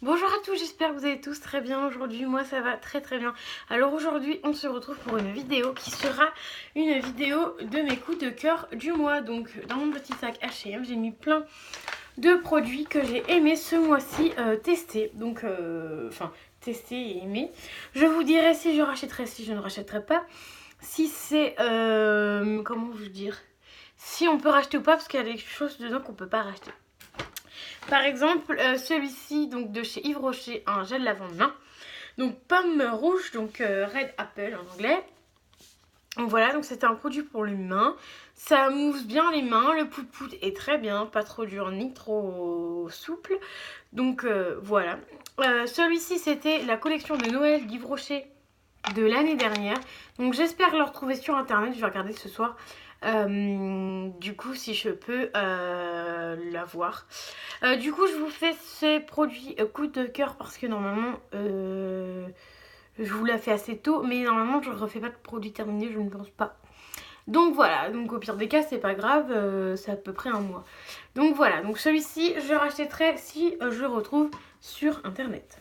Bonjour à tous, j'espère que vous allez tous très bien aujourd'hui. Moi ça va très bien. Alors aujourd'hui on se retrouve pour une vidéo qui sera une vidéo de mes coups de cœur du mois. Donc dans mon petit sac H&M j'ai mis plein de produits que j'ai aimé ce mois-ci tester. Donc tester et aimer. Je vous dirai si je rachèterai, si je ne rachèterai pas. Si c'est comment vous dire, si on peut racheter ou pas, parce qu'il y a des choses dedans qu'on peut pas racheter. Par exemple, celui-ci donc de chez Yves Rocher, un gel lavande main. Donc pomme rouge, donc red apple en anglais. Donc voilà, donc c'était un produit pour les mains. Ça mousse bien les mains, le pout-pout est très bien, pas trop dur ni trop souple. Donc voilà. Celui-ci c'était la collection de Noël d'Yves Rocher de l'année dernière. Donc j'espère le retrouver sur internet, je vais regarder ce soir. Du coup si je peux l'avoir. Du coup je vous fais ces produits coup de cœur parce que normalement je vous l'ai fait assez tôt, mais normalement je ne refais pas de produits terminés, je ne pense pas. Donc voilà, donc au pire des cas c'est pas grave, c'est à peu près un mois. Donc voilà, donc celui-ci je rachèterai si je le retrouve sur internet.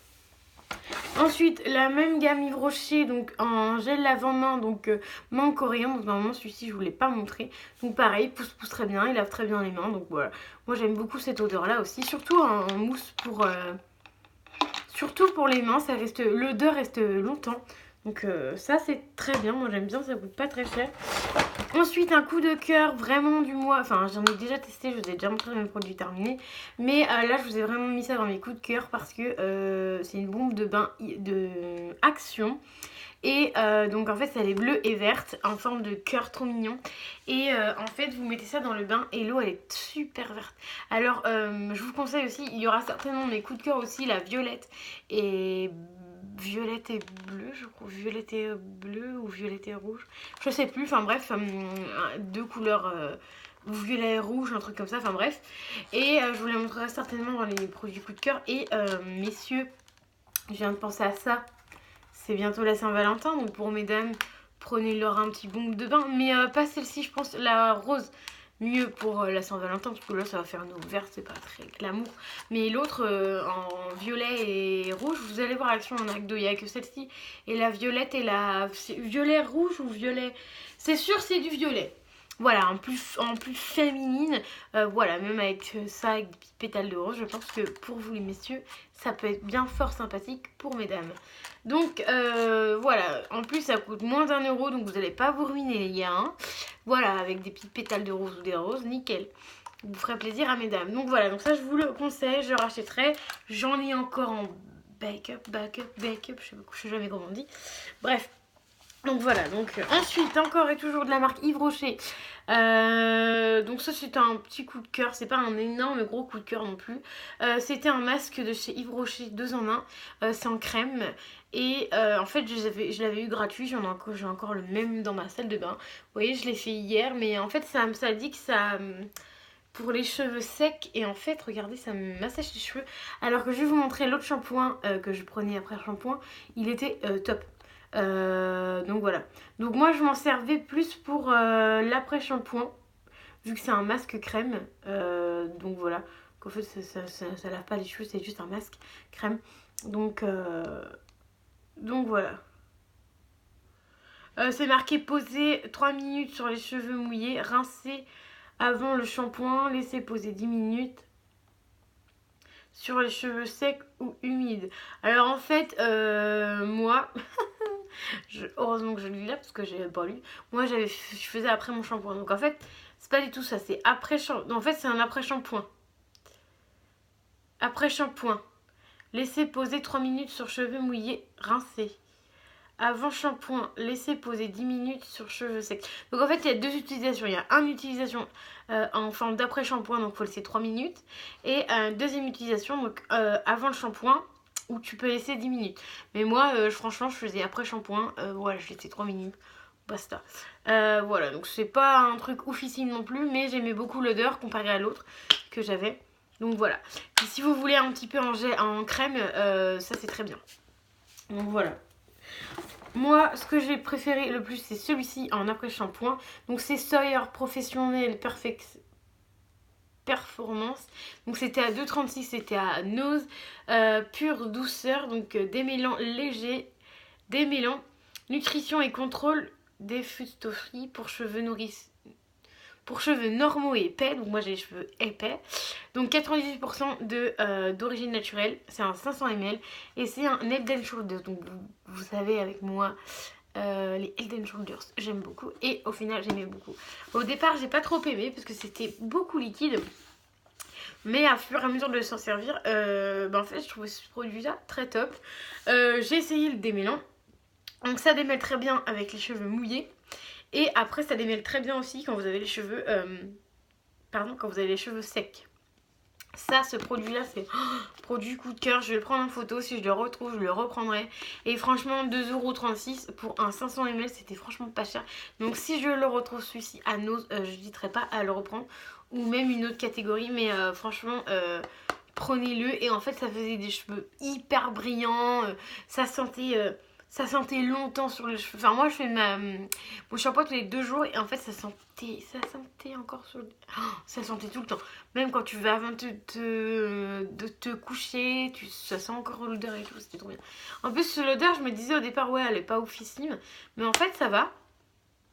Ensuite, la même gamme Yves Rocher, donc en gel lavant-main, donc main coriandre. Donc normalement celui-ci je vous l'ai pas montré. Donc pareil, pousse très bien, il lave très bien les mains. Donc voilà, moi j'aime beaucoup cette odeur là aussi, surtout en mousse surtout pour les mains, l'odeur reste longtemps. Donc ça c'est très bien, moi j'aime bien, ça coûte pas très cher. Ensuite, un coup de cœur vraiment du mois. Enfin, j'en ai déjà testé, je vous ai déjà montré mes produits terminés. Mais là, je vous ai vraiment mis ça dans mes coups de cœur parce que c'est une bombe de bain de Action. Et donc en fait, elle est bleue et verte en forme de cœur trop mignon. Et en fait, vous mettez ça dans le bain et l'eau, elle est super verte. Alors, je vous conseille aussi, il y aura certainement mes coups de cœur aussi, la violette et bleu, je crois, violette et bleu ou violette et rouge, je sais plus, enfin bref, deux couleurs violet et rouge, un truc comme ça, enfin bref. Et je vous les montrerai certainement dans les produits coup de cœur. Et messieurs, je viens de penser à ça, c'est bientôt la Saint-Valentin, donc pour mesdames, prenez-leur un petit bombe de bain, mais pas celle-ci, je pense, la rose. Mieux pour la Saint-Valentin, parce que là ça va faire une eau verte, c'est pas très glamour. Mais l'autre en violet et rouge, vous allez voir Action en acte 2, il n'y a que celle-ci. Et la violette et la... violet rouge ou violet... C'est sûr c'est du violet. Voilà, en plus féminine. Voilà, même avec ça, avec des petites pétales de rose, je pense que pour vous les messieurs, ça peut être bien fort sympathique pour mesdames. Donc voilà, en plus ça coûte moins d'1 €, donc vous n'allez pas vous ruiner les gars. Hein. Voilà, avec des petites pétales de rose ou des roses, nickel. Vous ferez plaisir à mesdames. Donc voilà, donc ça je vous le conseille, je rachèterai. J'en ai encore en backup, je sais jamais comment on dit. Bref. Donc voilà, donc ensuite encore et toujours de la marque Yves Rocher. Donc ça c'était un petit coup de cœur, c'est pas un énorme gros coup de cœur non plus. C'était un masque de chez Yves Rocher 2 en 1, c'est en crème. Et en fait je l'avais eu gratuit, j'ai encore le même dans ma salle de bain. Vous voyez, je l'ai fait hier, mais en fait ça dit que ça... pour les cheveux secs, et en fait regardez, ça me m'assèche les cheveux. Alors que je vais vous montrer l'autre shampoing que je prenais après le shampoing, il était top. Donc voilà. Donc moi je m'en servais plus pour l'après-shampoing, vu que c'est un masque crème. Donc voilà. Qu'en fait ça lave pas les cheveux, c'est juste un masque crème. Donc voilà. C'est marqué poser 3 minutes sur les cheveux mouillés, rincer avant le shampoing, laisser poser 10 minutes sur les cheveux secs ou humides. Alors en fait, moi, heureusement que je lis là parce que j'ai pas lu. Moi, je faisais après mon shampoing. Donc en fait, c'est pas du tout ça. C'est après shampoing. En fait, c'est un après shampoing. Après shampoing. Laisser poser 3 minutes sur cheveux mouillés, rincer. Avant shampoing, laisser poser 10 minutes sur cheveux secs. Donc en fait, il y a deux utilisations. Il y a une utilisation en forme d'après shampoing, donc il faut laisser 3 minutes. Et deuxième utilisation, donc avant le shampoing, où tu peux laisser 10 minutes. Mais moi, franchement, je faisais après shampoing. Voilà, je laissais 3 minutes. Basta. Voilà, donc c'est pas un truc oufissime non plus, mais j'aimais beaucoup l'odeur comparé à l'autre que j'avais. Donc voilà. Et si vous voulez un petit peu en crème, ça c'est très bien. Donc voilà. Moi, ce que j'ai préféré le plus, c'est celui-ci en après-shampoing. Donc c'est Sawyer Professionnel Perfect performance. Donc c'était à 2,36, c'était à Nose pure douceur, donc démêlant léger, démêlant, nutrition et contrôle des fusto-free pour cheveux nourrissants. Pour cheveux normaux et épais, donc moi j'ai les cheveux épais. Donc 98% d'origine naturelle, c'est un 500 ml et c'est un Head and Shoulders. Donc vous savez avec moi, les Head and Shoulders, j'aime beaucoup et au final j'aimais beaucoup. Au départ j'ai pas trop aimé parce que c'était beaucoup liquide. Mais à fur et à mesure de s'en servir, en fait je trouvais ce produit là très top. J'ai essayé le démêlant. Donc ça démêle très bien avec les cheveux mouillés. Et après ça démêle très bien aussi quand vous avez les cheveux quand vous avez les cheveux secs. Ça, ce produit là c'est produit coup de cœur. Je vais le prendre en photo, si je le retrouve je le reprendrai. Et franchement 2,36€ pour un 500 ml, c'était franchement pas cher. Donc si je le retrouve celui-ci à Nose, je n'hésiterai pas à le reprendre. Ou même une autre catégorie, mais franchement prenez-le. Et en fait ça faisait des cheveux hyper brillants, ça sentait longtemps sur les cheveux. Enfin moi je fais mon shampoing tous les 2 jours et en fait ça sentait encore sur le... ça sentait tout le temps. Même quand tu vas avant de te coucher, ça sent encore l'odeur et tout, c'était trop bien. En plus l'odeur, je me disais au départ ouais elle est pas oufissime, mais en fait ça va.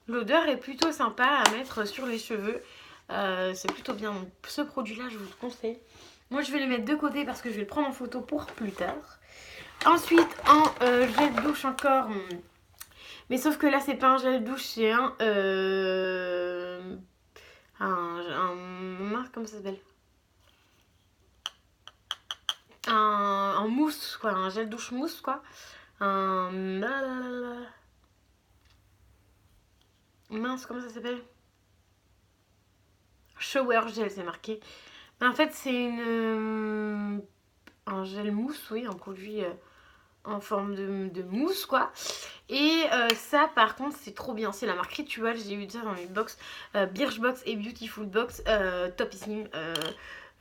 L'odeur est plutôt sympa à mettre sur les cheveux. C'est plutôt bien. Donc ce produit là je vous le conseille. Moi je vais le mettre de côté parce que je vais le prendre en photo pour plus tard. Ensuite, en gel douche encore. Mais sauf que là, c'est pas un gel douche, c'est comment ça s'appelle, un mousse, quoi. Un gel douche mousse, quoi. Mince, comment ça s'appelle? Shower gel, c'est marqué. Mais en fait, c'est un gel mousse, oui, un produit... en forme de mousse quoi. Et ça par contre c'est trop bien, c'est la marque Ritual, j'ai eu ça dans les box Birchbox et Beautiful Box, topissime.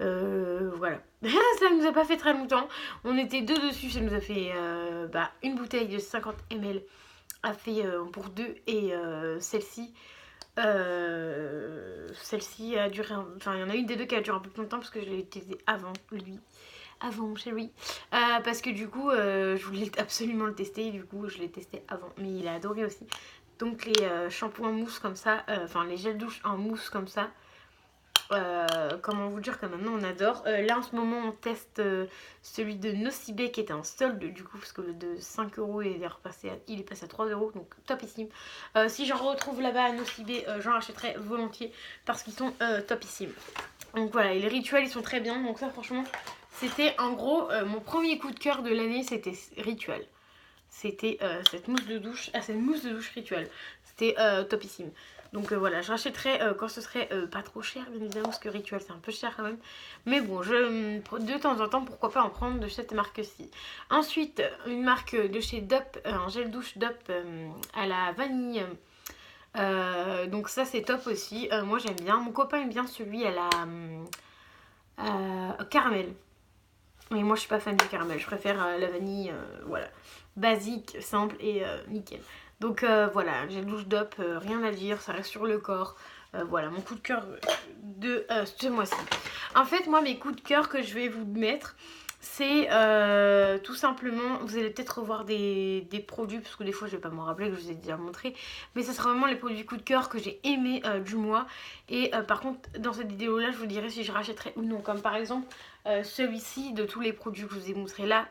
Voilà. Ça nous a pas fait très longtemps, on était 2 dessus, ça nous a fait une bouteille de 50 ml a fait pour 2 et celle-ci a duré enfin il y en a une des deux qui a duré un peu plus longtemps parce que je l'ai utilisé avant mon chéri, parce que du coup je voulais absolument le tester et du coup je l'ai testé avant, mais il a adoré aussi. Donc les shampoings en mousse comme ça, les gels douche en mousse comme ça, comment vous dire que maintenant on adore. Là en ce moment on teste celui de Nocibé qui était en solde du coup, parce que le de 5€ il est passé à 3€, donc topissime. Si j'en retrouve là-bas à Nocibé, j'en rachèterai volontiers parce qu'ils sont topissimes. Donc voilà, et les rituels ils sont très bien, donc ça franchement c'était en gros mon premier coup de cœur de l'année, c'était Rituel. C'était cette mousse de douche Rituel. C'était topissime. Donc voilà, je rachèterai quand ce serait pas trop cher, bien évidemment, parce que Rituel c'est un peu cher quand même. Mais bon, de temps en temps, pourquoi pas en prendre de cette marque-ci. Ensuite, une marque de chez Dop, un gel douche Dop à la vanille. Donc ça c'est top aussi. Moi j'aime bien. Mon copain aime bien celui à la caramel. Mais moi je suis pas fan du caramel, je préfère la vanille, voilà, basique, simple et nickel. Donc voilà, gel douche Dop, rien à dire, ça reste sur le corps. Voilà, mon coup de cœur de ce mois-ci. En fait, moi mes coups de cœur que je vais vous mettre, c'est tout simplement, vous allez peut-être revoir des produits, parce que des fois je vais pas m'en rappeler, que je vous ai déjà montré, mais ce sera vraiment les produits coup de cœur que j'ai aimé du mois. Et par contre dans cette vidéo là je vous dirai si je rachèterai ou non, comme par exemple celui-ci, de tous les produits que je vous ai montré là,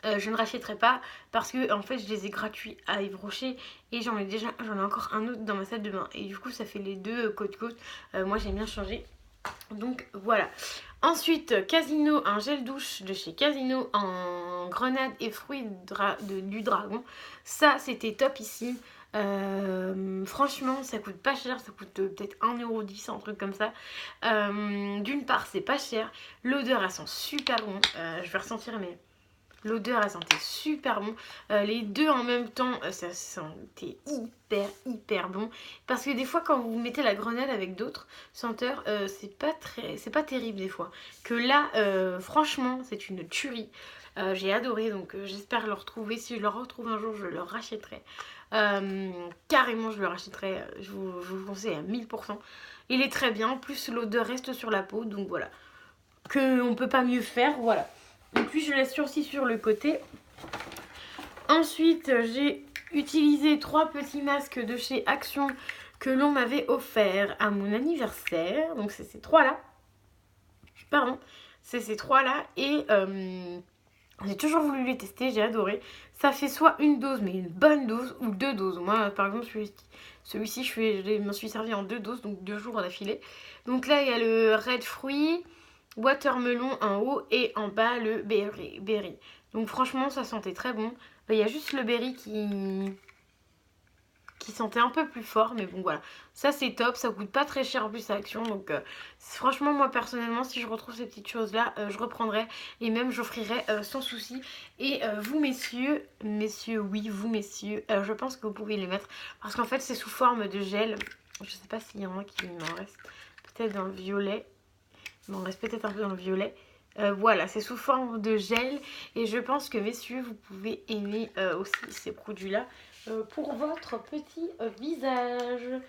je ne rachèterai pas parce que en fait je les ai gratuits à Yves Rocher et j'en ai encore un autre dans ma salle de bain et du coup ça fait les deux côte côte. Moi j'aime bien changer, donc voilà. Ensuite, Casino, un gel douche de chez Casino en grenade et fruits du dragon. Ça, c'était topissime. Franchement, ça coûte pas cher. Ça coûte peut-être 1,10€, un truc comme ça. D'une part, c'est pas cher. L'odeur, elle sent super bon. Je vais ressentir, mais... l'odeur elle sentait super bon, les deux en même temps ça sentait hyper bon, parce que des fois quand vous mettez la grenade avec d'autres senteurs c'est pas terrible des fois, que là franchement c'est une tuerie. J'ai adoré, donc j'espère le retrouver. Si je le retrouve un jour je le rachèterai, carrément je le rachèterai, je vous le conseille à 1000%. Il est très bien, en plus l'odeur reste sur la peau, donc voilà. On peut pas mieux faire, voilà. Et puis je laisse aussi sur le côté. Ensuite, j'ai utilisé 3 petits masques de chez Action que l'on m'avait offert à mon anniversaire. Donc c'est ces 3 là. Pardon, c'est ces 3 là. Et j'ai toujours voulu les tester, j'ai adoré. Ça fait soit une dose, mais une bonne dose, ou 2 doses. Moi, par exemple, celui-ci, je m'en suis servi en 2 doses, donc 2 jours d'affilée. Donc là, il y a le red fruit, watermelon en haut et en bas le berry. Donc franchement, ça sentait très bon. Il y a juste le berry qui sentait un peu plus fort, mais bon voilà, ça c'est top, ça coûte pas très cher en plus à Action, donc franchement moi personnellement si je retrouve ces petites choses là, je reprendrai et même j'offrirai sans souci. Et vous messieurs, oui vous messieurs, je pense que vous pouvez les mettre parce qu'en fait c'est sous forme de gel, je sais pas s'il y en a qui m'en reste peut-être dans le violet, il m'en reste peut-être un peu dans le violet. Voilà, c'est sous forme de gel et je pense que messieurs vous pouvez aimer aussi ces produits là pour votre petit visage.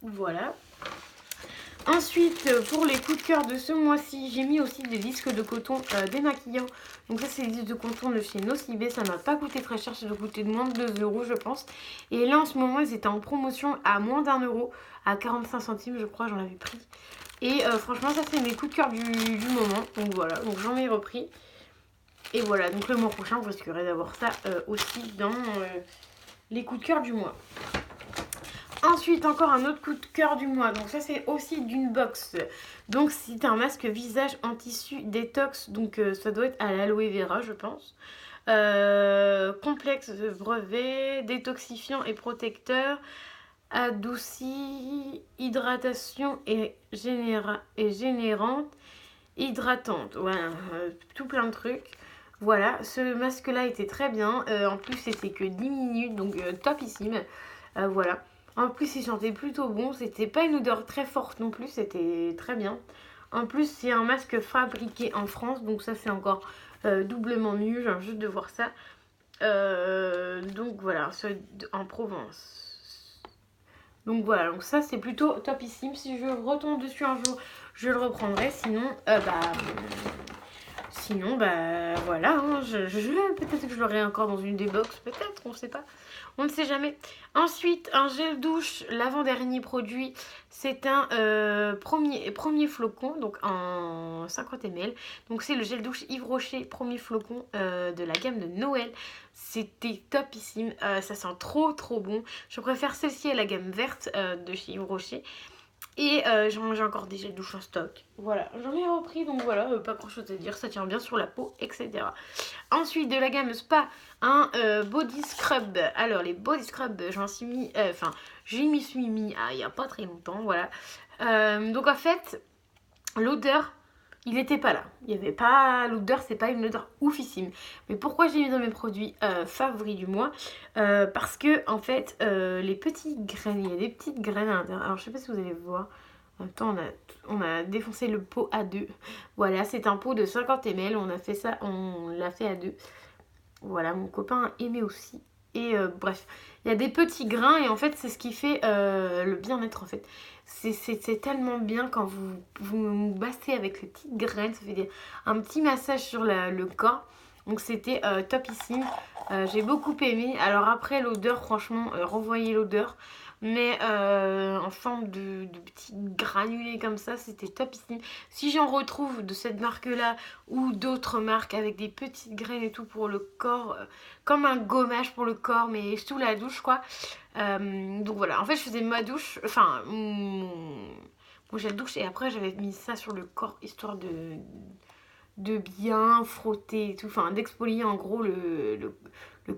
Voilà. Ensuite, pour les coups de cœur de ce mois-ci, j'ai mis aussi des disques de coton démaquillants. Donc ça, c'est des disques de coton de chez Nocibé. Ça m'a pas coûté très cher, ça doit coûter de moins de 2 euros, je pense. Et là, en ce moment, ils étaient en promotion à moins d'1 euro, à 45 centimes, je crois, j'en avais pris. Et franchement, ça, c'est mes coups de cœur du moment. Donc voilà, donc j'en ai repris. Et voilà, donc le mois prochain, vous risquerez d'avoir ça aussi dans les coups de cœur du mois. Ensuite, encore un autre coup de cœur du mois. Donc ça, c'est aussi d'une box. Donc c'est un masque visage en tissu détox. Donc ça doit être à l'aloe vera, je pense. Complexe brevet, détoxifiant et protecteur, adouci, hydratation et générante, hydratante. Voilà, tout plein de trucs. Voilà, ce masque-là était très bien. En plus, c'était que 10 minutes, donc topissime. Voilà. En plus, il sentait plutôt bon. C'était pas une odeur très forte non plus, c'était très bien. En plus, c'est un masque fabriqué en France, donc ça, c'est encore doublement mieux. J'ai juste de voir ça. Donc voilà, en Provence. Donc voilà, donc ça, c'est plutôt topissime. Si je retombe dessus un jour, je le reprendrai. Sinon, voilà, hein, peut-être que je l'aurai encore dans une des box, peut-être, on ne sait pas. On ne sait jamais. Ensuite, un gel douche, l'avant-dernier produit, c'est un premier flocon, donc en 50 ml. Donc c'est le gel douche Yves Rocher, premier flocon de la gamme de Noël. C'était topissime, ça sent trop bon. Je préfère celle-ci à la gamme verte de chez Yves Rocher. Et j'ai encore des gels douche en stock. Voilà, j'en ai repris, donc voilà, pas grand chose à dire, ça tient bien sur la peau, etc. Ensuite, de la gamme Spa, un body scrub. Alors, les body scrub, j'en suis mis, je m'y suis mis il n'y a pas très longtemps, voilà. Donc en fait, l'odeur, il n'était pas là. Il y avait pas l'odeur, c'est pas une odeur oufissime. Mais pourquoi j'ai mis dans mes produits favoris du mois parce que en fait, les petites graines, il y a des petites graines à l'intérieur. Alors je sais pas si vous allez voir. En même temps, on a défoncé le pot à 2. Voilà, c'est un pot de 50 ml. On a fait ça, on l'a fait à 2. Voilà, mon copain aimait aussi. Et bref, il y a des petits grains et en fait, c'est ce qui fait le bien-être en fait. C'est tellement bien quand vous massez avec les petites graines, ça fait un petit massage sur le corps. Donc c'était topissime, j'ai beaucoup aimé. Alors après l'odeur, franchement, renvoyez l'odeur. Mais en forme de petits granulés comme ça, c'était topissime. Si j'en retrouve de cette marque-là ou d'autres marques avec des petites graines et tout pour le corps, comme un gommage pour le corps, mais sous la douche quoi. Donc voilà, en fait je faisais ma douche, enfin mon gel douche et après j'avais mis ça sur le corps histoire de bien frotter et tout, enfin d'exfolier en gros le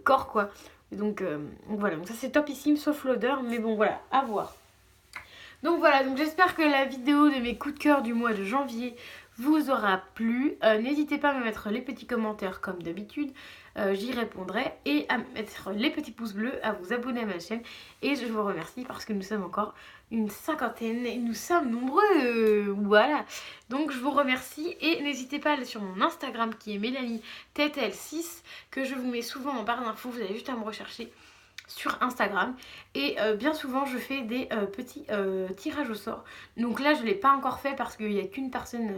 corps quoi. Donc voilà, donc ça c'est topissime sauf l'odeur, mais bon voilà, à voir. Donc voilà, donc j'espère que la vidéo de mes coups de cœur du mois de janvier vous aura plu. N'hésitez pas à me mettre les petits commentaires comme d'habitude, j'y répondrai. Et à mettre les petits pouces bleus, à vous abonner à ma chaîne. Et je vous remercie parce que nous sommes encore une cinquantaine et nous sommes nombreux. Voilà, donc je vous remercie. Et n'hésitez pas à aller sur mon Instagram qui est MélanieTetel6, que je vous mets souvent en barre d'infos, vous avez juste à me rechercher sur Instagram. Et bien souvent je fais des petits tirages au sort. Donc là je ne l'ai pas encore fait parce qu'il n'y a qu'une personne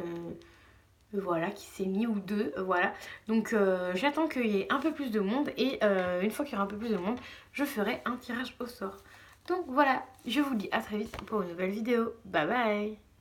voilà, qui s'est mis ou deux, voilà. Donc j'attends qu'il y ait un peu plus de monde et une fois qu'il y aura un peu plus de monde, je ferai un tirage au sort. Donc voilà, je vous dis à très vite pour une nouvelle vidéo. Bye bye!